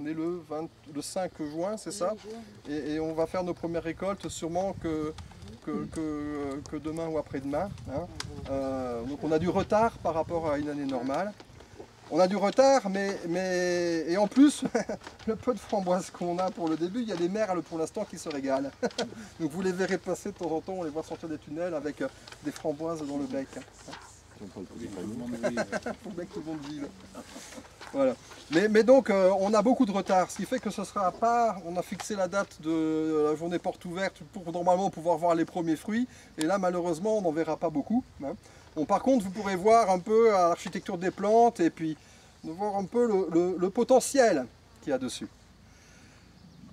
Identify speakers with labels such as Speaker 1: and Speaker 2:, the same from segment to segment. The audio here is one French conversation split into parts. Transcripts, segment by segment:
Speaker 1: on est le 5 juin, c'est ça? Et on va faire nos premières récoltes sûrement que demain ou après-demain. Hein. Donc on a du retard par rapport à une année normale. On a du retard, et en plus, le peu de framboises qu'on a pour le début, il y a des merles pour l'instant qui se régalent. Donc vous les verrez passer de temps en temps, on les voit sortir des tunnels avec des framboises dans le bec. Faut bien que tout le monde vive. Voilà. Mais donc on a beaucoup de retard, ce qui fait que ce sera pas, on a fixé la date de la journée porte ouverte pour normalement pouvoir voir les premiers fruits, et là malheureusement on n'en verra pas beaucoup. Hein. Bon, par contre vous pourrez voir un peu l'architecture des plantes et puis voir un peu le potentiel qu'il y a dessus.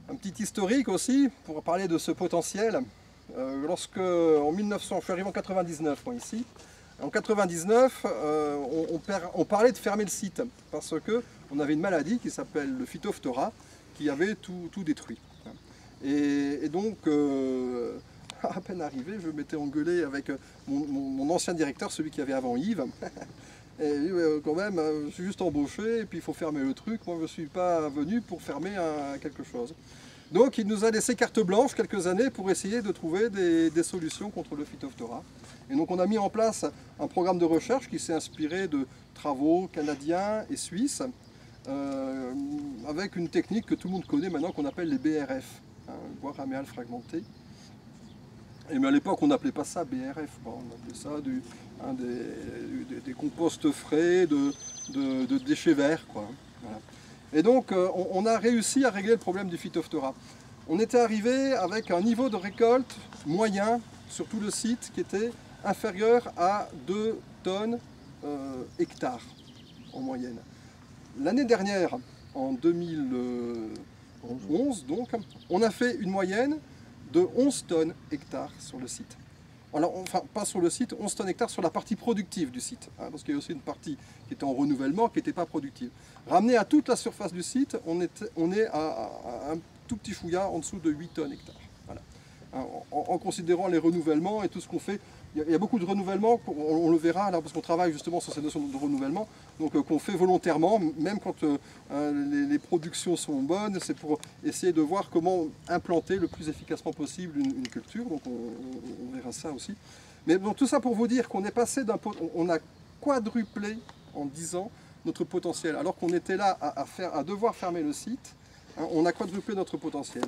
Speaker 1: Un petit historique aussi pour parler de ce potentiel. Lorsque en 1900, je suis arrivé en 99 moi, ici. En 99, on parlait de fermer le site parce qu'on avait une maladie qui s'appelle le Phytophthora qui avait tout détruit. Et donc, à peine arrivé, je m'étais engueulé avec mon ancien directeur, celui qui avait avant Yves. Et quand même, je suis juste embauché et puis il faut fermer le truc. Moi, je ne suis pas venu pour fermer quelque chose. Donc, il nous a laissé carte blanche quelques années pour essayer de trouver des solutions contre le Phytophthora. Et donc on a mis en place un programme de recherche qui s'est inspiré de travaux canadiens et suisses, avec une technique que tout le monde connaît maintenant qu'on appelle les BRF, hein, bois raméal fragmenté. Et mais à l'époque on n'appelait pas ça BRF, quoi. On appelait ça des composts frais de déchets verts, quoi. Voilà. Et donc on a réussi à régler le problème du Phytophthora. On était arrivé avec un niveau de récolte moyen sur tout le site qui était inférieur à 2 tonnes hectares en moyenne. L'année dernière, en 2011, donc, on a fait une moyenne de 11 tonnes hectares sur le site. Alors, enfin, pas sur le site, 11 tonnes hectares sur la partie productive du site, hein, parce qu'il y a aussi une partie qui était en renouvellement, qui n'était pas productive. Ramené à toute la surface du site, on est à un tout petit chouïa en dessous de 8 tonnes hectares. Voilà. En considérant les renouvellements et tout ce qu'on fait. Il y a beaucoup de renouvellements, on le verra là, parce qu'on travaille justement sur ces notions de renouvellement, donc qu'on fait volontairement, même quand les productions sont bonnes, c'est pour essayer de voir comment implanter le plus efficacement possible une culture, donc on verra ça aussi. Mais bon, tout ça pour vous dire qu'on est passé on a quadruplé en 10 ans notre potentiel, alors qu'on était là à devoir fermer le site, hein, on a quadruplé notre potentiel.